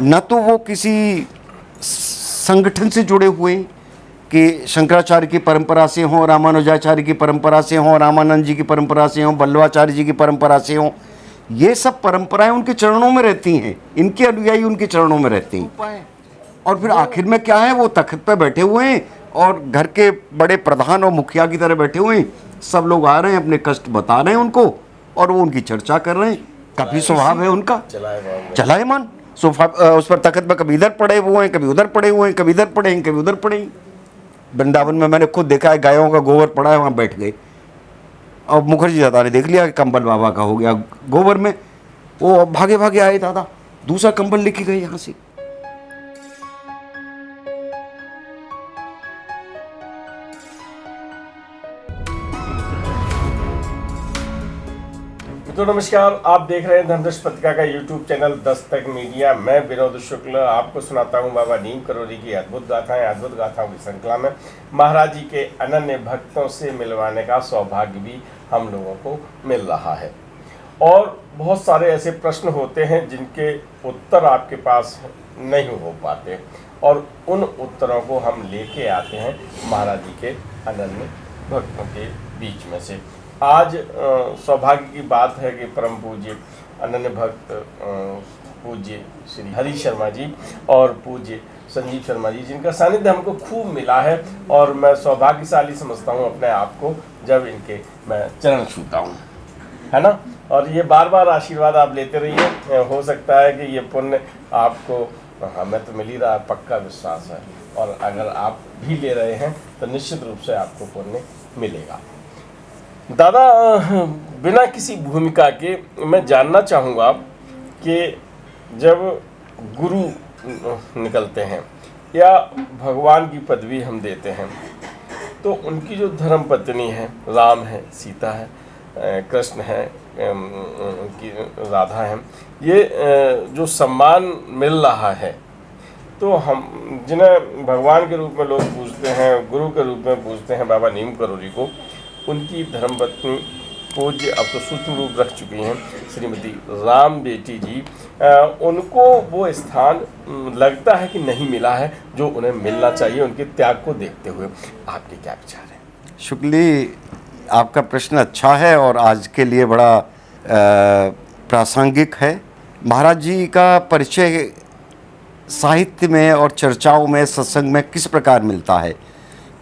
न तो वो किसी संगठन से जुड़े हुए कि शंकराचार्य की परंपरा से हों, रामानुजाचार्य की परंपरा से हों, रामानंद जी की परंपरा से हों, वल्लभाचार्य जी की परंपरा से हों। ये सब परंपराएं उनके चरणों में रहती हैं, इनके अनुयायी उनके चरणों में रहते हैं। और फिर आखिर में क्या है, वो तख्त पे बैठे हुए हैं और घर के बड़े प्रधान और मुखिया की तरह बैठे हुए हैं। सब लोग आ रहे हैं, अपने कष्ट बता रहे हैं उनको और वो उनकी चर्चा कर रहे हैं। काफ़ी स्वभाव है उनका चलायमान। सोफा उस पर तख्त में कभी इधर पड़े हुए हैं, कभी उधर पड़े हुए हैं, कभी इधर पड़े हैं, कभी उधर पड़े हैं। वृंदावन में मैंने खुद देखा है, गायों का गोबर पड़ा है, वहाँ बैठ गए। और मुखर्जी दादा ने देख लिया कि कंबल बाबा का हो गया गोबर में, वो भागे भागे आए, दादा दूसरा कंबल लेके गए यहाँ से। तो नमस्कार, आप देख रहे हैं धनदश पत्रिका का यूट्यूब चैनल दस्तक मीडिया। मैं विनोद शुक्ल आपको सुनाता हूं बाबा नीम करोली की अद्भुत गाथाओं की श्रृंखला में महाराज जी के अनन्य भक्तों से मिलवाने का सौभाग्य भी हम लोगों को मिल रहा है। और बहुत सारे ऐसे प्रश्न होते हैं जिनके उत्तर आपके पास नहीं हो पाते और उन उत्तरों को हम लेके आते हैं महाराज जी के अनन्य भक्तों के बीच में से। आज सौभाग्य की बात है कि परम पूज्य अनन्य भक्त पूज्य श्री हरि शर्मा जी और पूज्य संजीव शर्मा जी, जिनका सानिध्य हमको खूब मिला है और मैं सौभाग्यशाली समझता हूँ अपने आप को जब इनके मैं चरण छूता हूँ, है ना। और ये बार बार आशीर्वाद आप लेते रहिए, हो सकता है कि ये पुण्य आपको, हमें तो मिल ही रहा है, पक्का विश्वास है, और अगर आप भी ले रहे हैं तो निश्चित रूप से आपको पुण्य मिलेगा। दादा, बिना किसी भूमिका के मैं जानना चाहूँगा कि जब गुरु निकलते हैं या भगवान की पदवी हम देते हैं तो उनकी जो धर्म पत्नी है, राम है, सीता है, कृष्ण है, उनकी राधा है, ये जो सम्मान मिल रहा है, तो हम जिन्हें भगवान के रूप में लोग पूजते हैं, गुरु के रूप में पूजते हैं बाबा नीम करोली को, उनकी धर्मपत्नी पूज्य अब तो सूक्ष्म रूप रख चुकी हैं श्रीमती राम बेटी जी, उनको वो स्थान लगता है कि नहीं मिला है जो उन्हें मिलना चाहिए उनके त्याग को देखते हुए। आपके क्या विचार हैं? शुक्ली, आपका प्रश्न अच्छा है और आज के लिए बड़ा प्रासंगिक है। महाराज जी का परिचय साहित्य में और चर्चाओं में, सत्संग में किस प्रकार मिलता है?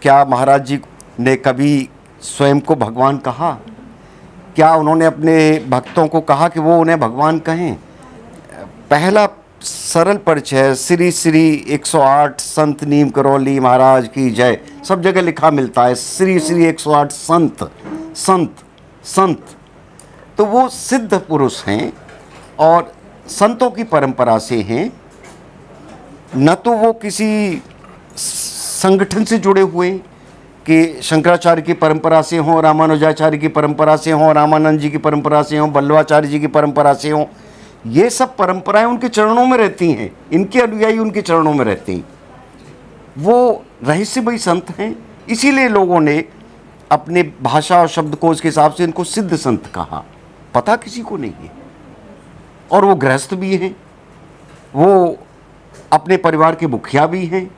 क्या महाराज जी ने कभी स्वयं को भगवान कहा? क्या उन्होंने अपने भक्तों को कहा कि वो उन्हें भगवान कहें? पहला सरल परिचय श्री श्री 108 संत नीम करोली महाराज की जय, सब जगह लिखा मिलता है श्री श्री 108 संत संत संत। तो वो सिद्ध पुरुष हैं और संतों की परंपरा से हैं, न तो वो किसी संगठन से जुड़े हुए कि शंकराचार्य की परंपरा से हों, रामानुजाचार्य की परंपरा से हों, रामानंद जी की परंपरा से हों, वल्लभाचार्य जी की परंपरा से हों। ये सब परंपराएं उनके चरणों में रहती हैं, इनके अनुयायी उनके चरणों में रहते हैं। वो रहस्यमयी संत हैं, इसीलिए लोगों ने अपने भाषा और शब्दकोश के हिसाब से इनको सिद्ध संत कहा। पता किसी को नहीं है। और वो गृहस्थ भी हैं, वो अपने परिवार के मुखिया भी हैं,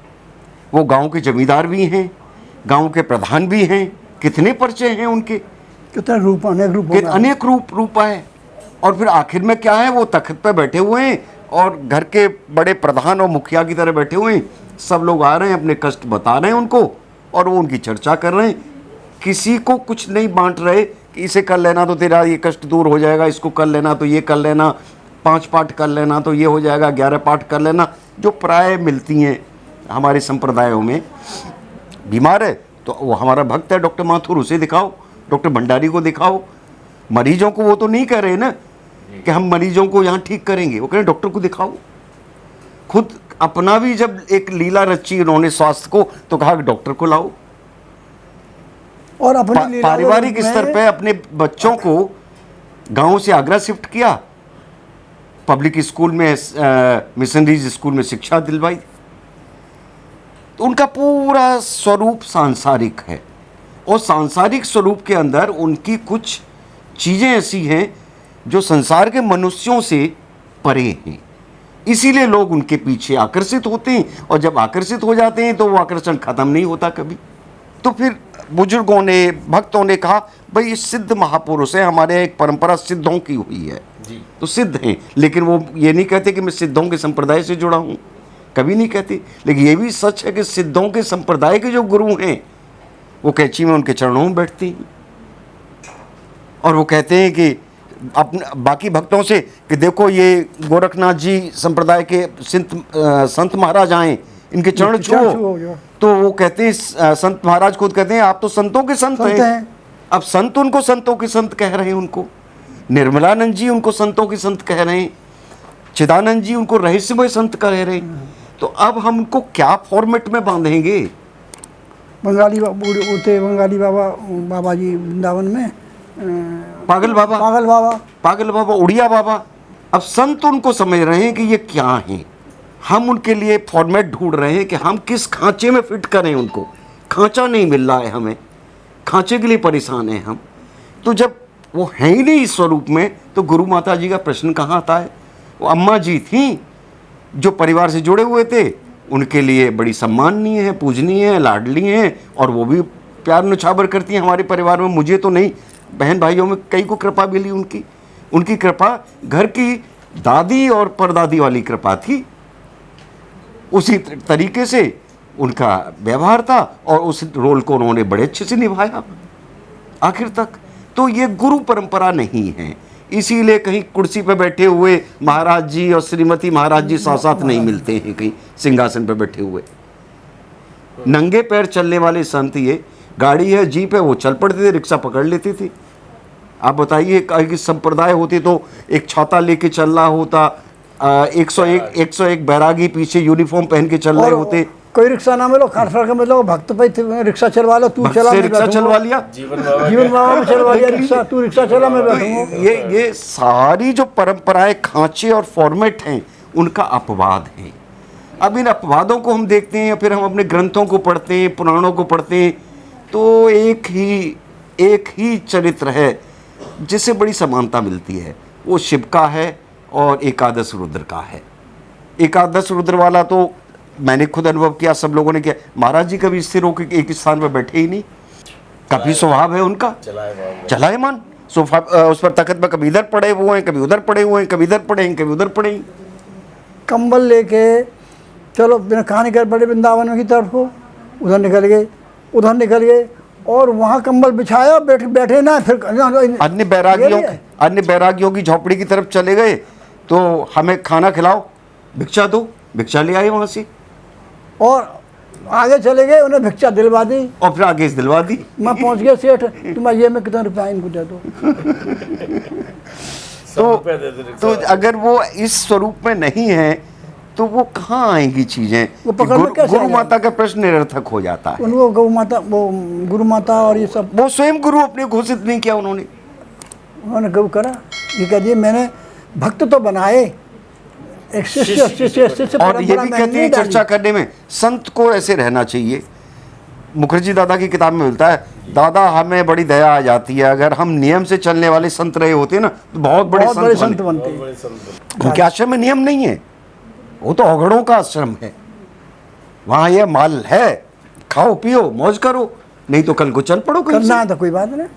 वो गांव के जमींदार भी हैं, गांव के प्रधान भी हैं। कितने परिचय हैं उनके, कितने रूप, अनेक रूप है। और फिर आखिर में क्या है, वो तख्त पे बैठे हुए हैं और घर के बड़े प्रधान और मुखिया की तरह बैठे हुए हैं। सब लोग आ रहे हैं, अपने कष्ट बता रहे हैं उनको और वो उनकी चर्चा कर रहे हैं। किसी को कुछ नहीं बांट रहे कि इसे कर लेना तो तेरा ये कष्ट दूर हो जाएगा, इसको कर लेना तो ये कर लेना, 5 पाठ कर लेना तो ये हो जाएगा, 11 पाठ कर लेना, जो प्राय मिलती हैं हमारे संप्रदायों में। बीमार है तो वो हमारा भक्त है डॉक्टर माथुर, उसे दिखाओ, डॉक्टर भंडारी को दिखाओ। मरीजों को वो तो नहीं कह रहे ना कि हम मरीजों को यहाँ ठीक करेंगे, वो कह रहे डॉक्टर को दिखाओ। खुद अपना भी जब एक लीला रची उन्होंने स्वास्थ्य को, तो कहा कि डॉक्टर को लाओ। और अपने पारिवारिक स्तर पे अपने बच्चों को गांव से आगरा शिफ्ट किया, पब्लिक स्कूल में, मिशनरीज स्कूल में शिक्षा दिलवाई। तो उनका पूरा स्वरूप सांसारिक है और सांसारिक स्वरूप के अंदर उनकी कुछ चीज़ें ऐसी हैं जो संसार के मनुष्यों से परे हैं। इसीलिए लोग उनके पीछे आकर्षित होते हैं, और जब आकर्षित हो जाते हैं तो वो आकर्षण खत्म नहीं होता कभी। तो फिर बुजुर्गों ने, भक्तों ने कहा भाई ये सिद्ध महापुरुष है, हमारे यहाँ एक परंपरा सिद्धों की हुई है, जी। तो सिद्ध हैं, लेकिन वो ये नहीं कहते कि मैं सिद्धों के संप्रदाय से जुड़ा हूँ, कभी नहीं कहते। लेकिन ये भी सच है कि सिद्धों के संप्रदाय के जो गुरु हैं वो कैंची में उनके चरणों में बैठते हैं, और वो कहते हैं कि अपने बाकी भक्तों से कि देखो ये गोरखनाथ जी संप्रदाय के संत महाराज आए, इनके चरण छुओ। तो वो कहते हैं, संत महाराज खुद कहते हैं आप तो संतों के संत हैं। अब संत उनको संतों के संत कह रहे हैं, उनको निर्मलानंद जी उनको संतों के संत कह रहे हैं, चिदानंद जी उनको रहस्यमय संत कह रहे हैं। तो अब हम उनको क्या फॉर्मेट में बांधेंगे? बंगाली बंगाली बाबा जी वृंदावन में पागल बाबा, उड़िया बाबा। अब संत उनको समझ रहे हैं कि ये क्या हैं, हम उनके लिए फॉर्मेट ढूंढ रहे हैं कि हम किस खांचे में फिट करें उनको। खांचा नहीं मिल रहा है हमें, खांचे के लिए परेशान हैं हम। तो जब वो है ही नहीं इस स्वरूप में, तो गुरु माता जी का प्रश्न कहाँ आता है? वो अम्मा जी थी जो परिवार से जुड़े हुए थे, उनके लिए बड़ी सम्माननीय है, पूजनीय है, लाडली हैं, और वो भी प्यार न्यौछावर करती हैं हमारे परिवार में। मुझे तो नहीं, बहन भाइयों में कई को कृपा मिली उनकी कृपा घर की दादी और परदादी वाली कृपा थी। उसी तरीके से उनका व्यवहार था, और उस रोल को उन्होंने बड़े अच्छे से निभाया आखिर तक। तो ये गुरु परंपरा नहीं है, इसीलिए कहीं कुर्सी पर बैठे हुए महाराज जी और श्रीमती महाराज जी साथ साथ नहीं मिलते हैं, कहीं सिंहासन पर बैठे हुए। नंगे पैर चलने वाले संत, ये गाड़ी है, जीप है, वो चल पड़ते थे, रिक्शा पकड़ लेते थे। आप बताइए कि संप्रदाय होते तो एक छाता लेके चल रहा होता, 101 बैरागी पीछे यूनिफॉर्म पहन के चल रहे होते। कोई रिक्शा ना मिलो, खास करके मतलब भक्त पे रिक्शा चलवा लो, तू चला, रिक्शा चलवा लिया, जीवन बाबा में चलवा लिया रिक्शा, तू रिक्शा चला, मैं बैठूंगा। ये सारी जो परंपराएं, खांचे और फॉर्मेट हैं, उनका अपवाद है। अब इन अपवादों को हम देखते हैं, फिर हम अपने ग्रंथों को पढ़ते हैं, पुराणों को पढ़ते हैं, तो एक ही चरित्र है जिससे बड़ी समानता मिलती है। वो शिव का है और एकादश रुद्र का है। एकादश रुद्र वाला तो मैंने खुद अनुभव किया, सब लोगों ने किया। महाराज जी कभी स्थिर होकर एक स्थान पर बैठे ही नहीं, कभी स्वभाव है उनका चलायमान। उस पर तख्त में कभी इधर पड़े हुए हैं, कभी उधर पड़े हुए हैं, कभी इधर पड़े हैं, कभी उधर पड़े हैं। कंबल लेके चलो बिना कहाँ निकल पड़े, वृंदावन की तरफ को उधर निकल गए, और वहाँ कंबल बिछाया, बैठे ना। फिर अन्य बैरागियों की झोपड़ी की तरफ चले गए, तो हमें खाना खिलाओ, भिक्षा दो, भिक्षा ले आए वहाँ से, और आगे चले गए, उन्हें भिक्षा दिलवा दी, और फिर आगे से दिलवा दी। मैं पहुँच गया सेठ, तुम ये में कितना रुपया इनको दे दो। तो अगर वो इस स्वरूप में नहीं है तो वो कहाँ आएंगी चीजें? गुरु माता का प्रश्न निरर्थक हो जाता है। उनको गुरु माता और ये सब, वो स्वयं गुरु अपने घोषित नहीं किया उन्होंने गुरु करा। ये कह दिए मैंने भक्त तो बनाए, एक शिष्य। और ये भी कहते हैं चर्चा करने में, संत को ऐसे रहना चाहिए। मुखर्जी दादा की किताब में मिलता है, दादा हमें बड़ी दया आ जाती है, अगर हम नियम से चलने वाले संत रहे होते ना तो बहुत बड़े संत बनते। उनके आश्रम में नियम नहीं है, वो तो औगड़ों का आश्रम है। वहाँ ये माल है, खाओ पियो मौज करो, नहीं तो कल को चल पड़ो कहीं करना है तो कोई बात नहीं,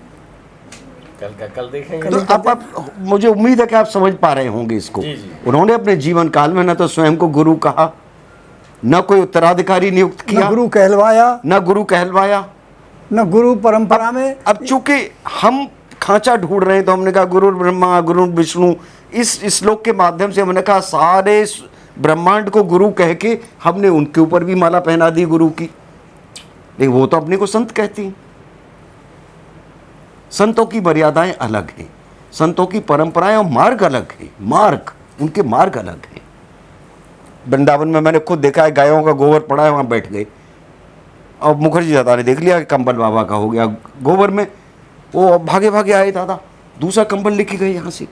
कल का कल देखेंगे। तो आप मुझे उम्मीद है कि आप समझ पा रहे होंगे इसको। उन्होंने अपने जीवन काल में न तो स्वयं को गुरु कहा, न कोई उत्तराधिकारी नियुक्त किया, न गुरु कहलवाया, न गुरु परंपरा में। अब चूंकि हम खांचा ढूंढ रहे हैं तो हमने कहा गुरु ब्रह्मा गुरु विष्णु, इस श्लोक के माध्यम से हमने कहा सारे ब्रह्मांड को गुरु कह के हमने उनके ऊपर भी माला पहना दी गुरु की। लेकिन वो तो अपने को संत कहती हैं। संतों की मर्यादाएं अलग हैं, संतों की परंपराएं और मार्ग अलग है, उनके मार्ग अलग हैं। वृंदावन में मैंने खुद देखा है, गायों का गोबर पड़ा है, वहाँ बैठ गए, और मुखर्जी दादा ने देख लिया कि कंबल बाबा का हो गया गोबर में, वो भागे भागे आए दादा, दूसरा कंबल लेके गए यहाँ से।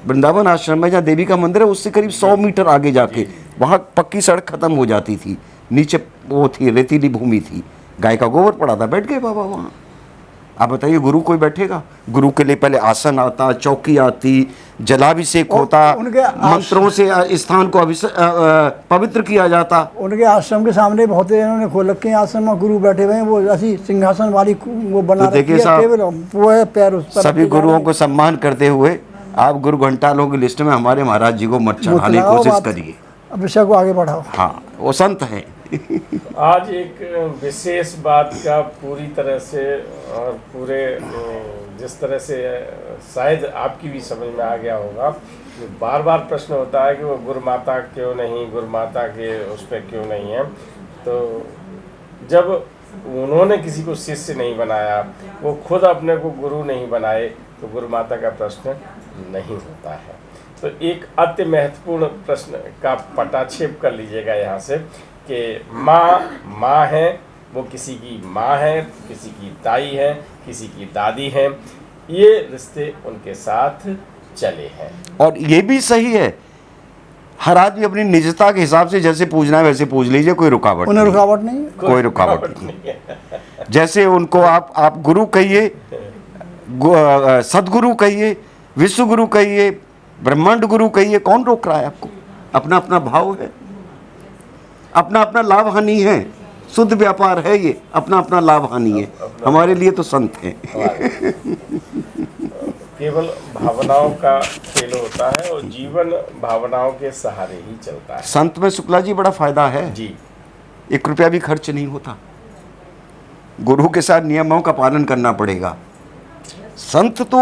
वृंदावन आश्रम में जहाँ देवी का मंदिर है उससे करीब 100 मीटर आगे जाके वहाँ पक्की सड़क खत्म हो जाती थी, नीचे वो थी रेतीली भूमि थी, गाय का गोबर पड़ा था, बैठ गए बाबा वहाँ। आप बताइए गुरु कोई बैठेगा? गुरु के लिए पहले आसन आता, चौकी आती, जलाभिषेक और होता, उनके मंत्रों से स्थान को पवित्र किया जाता। उनके आश्रम के सामने बहुत इन्होंने खोल रखे हैं आश्रम में, गुरु बैठे हुए हैं, वो ऐसी सिंहासन वाली वो बना तो देखिए रखी है साहब, टेबल, वो है पैर उस पर सभी रखे जा गुरुओं रहे हैं। को सम्मान करते हुए आप गुरु घंटालों की लिस्ट में हमारे महाराज जी को मत चढ़ाने की लगाओ कोशिश बात, करिए। अब विषय को आगे बढ़ाओ। हाँ, वो संत हैं। आज एक विशेष बात का पूरी तरह से और पूरे जिस तरह से शायद आपकी भी समझ में आ गया होगा, बार बार प्रश्न होता है कि वो गुरु माता क्यों नहीं, गुरु माता के उस पर क्यों नहीं है। तो जब उन्होंने किसी को शिष्य नहीं बनाया, वो खुद अपने को गुरु नहीं बनाए, तो गुरु माता का प्रश्न नहीं होता है। तो एक अति महत्वपूर्ण प्रश्न का पटाक्षेप कर लीजिएगा यहाँ से कि माँ है, वो किसी की माँ है, किसी की ताई है, किसी की दादी है, ये रिश्ते उनके साथ चले हैं। और ये भी सही है, हर आदमी अपनी निजता के हिसाब से जैसे पूजना है वैसे पूज लीजिए, कोई रुकावट उन्हें नहीं। रुकावट नहीं है। कोई रुकावट नहीं। जैसे उनको आप गुरु कहिए, सदगुरु कहिए, विश्व गुरु कहिए, ब्रह्मांड गुरु कहिए, कौन रोक रहा है आपको? अपना अपना भाव है, अपना अपना लाभ हानि है, शुद्ध व्यापार है ये, अपना अपना लाभ हानि है। हमारे लिए तो संत हैं। केवल भावनाओं का खेल होता है और जीवन भावनाओं के सहारे ही चलता है। संत में शुक्ला जी बड़ा फायदा है जी, 1 रुपया भी खर्च नहीं होता। गुरु के साथ नियमों का पालन करना पड़ेगा। संत तो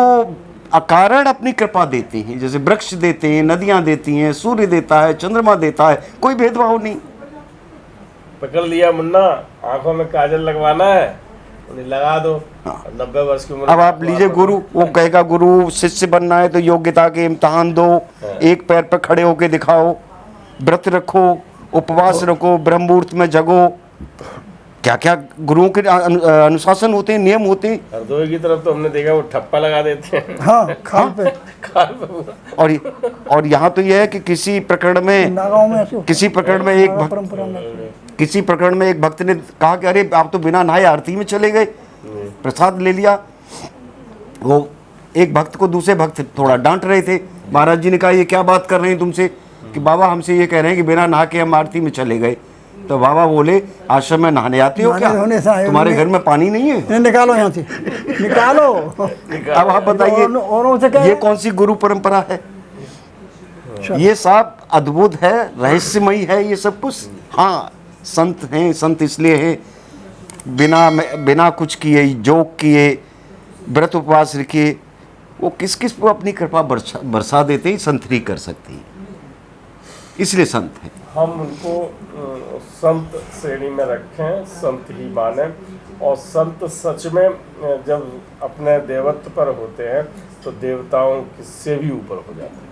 अकारण अपनी कृपा देते हैं, जैसे वृक्ष देते हैं, नदियां देती हैं, सूर्य देता है, चंद्रमा देता है, कोई भेदभाव नहीं। पकड़ लिया मुन्ना, आंखों में काजल लगवाना है, उन्हें लगा दो। 90 वर्ष की उम्र अब आप लीजिए गुरु, वो कहेगा गुरु शिष्य बनना है तो योग्यता के इम्तहान दो, एक पैर पर खड़े होके दिखाओ, व्रत रखो, उपवास रखो, ब्रह्म मुहूर्त में जगो, क्या क्या गुरुओं के अनुशासन होते हैं, नियम होते हैं। हरदोई की तरफ तो हमने देखा वो ठप्पा लगा देते हैं। हाँ, खाल पे खाल पे पूरा। और यहाँ तो यह है कि किसी प्रकरण में नागांव में ऐसे किसी प्रकरण में एक परंपरा में किसी प्रकरण में एक भक्त ने कहा कि अरे आप तो बिना नहाए आरती में चले गए, प्रसाद ले लिया। वो एक भक्त को दूसरे भक्त थोड़ा डांट रहे थे। महाराज जी ने कहा ये क्या बात कर रहे हैं तुमसे, कि बाबा हमसे ये कह रहे हैं कि बिना नहा के हम आरती में चले गए। तो बाबा बोले आश्रम में नहाने आते हो क्या, तुम्हारे घर में पानी नहीं है? निकालो यहाँ से, निकालो। अब आप बताइए औरों से क्या ये कौन सी गुरु परंपरा है? ये सब अद्भुत है, रहस्यमयी है ये सब कुछ। हाँ, संत हैं, संत इसलिए हैं बिना कुछ किए, जोग किए, व्रत उपवास रखिए, वो किस किस को अपनी कृपा बरसा देते हैं, संत ही कर सकती है, इसलिए संत हैं। हम उनको संत श्रेणी में रखें, संत ही माने। और संत सच में जब अपने देवत्व पर होते हैं तो देवताओं से भी ऊपर हो जाते हैं।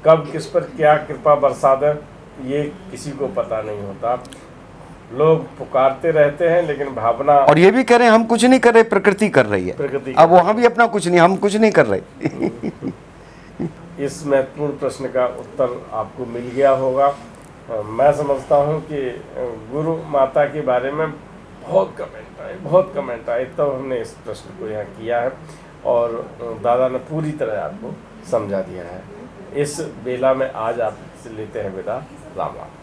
कब किस पर क्या कृपा बरसा दे ये किसी को पता नहीं होता। लोग पुकारते रहते हैं लेकिन भावना, और ये भी कह रहे हैं हम कुछ नहीं कर रहे, प्रकृति कर रही है। प्रकृति अब वहाँ भी अपना कुछ नहीं, हम कुछ नहीं कर रहे। इस महत्वपूर्ण प्रश्न का उत्तर आपको मिल गया होगा। मैं समझता हूँ कि गुरु माता के बारे में बहुत कमेंट आए तब हमने इस प्रश्न को यहाँ किया है और दादा ने पूरी तरह आपको समझा दिया है। इस बेला में आज आप लेते हैं विदा। राम राम।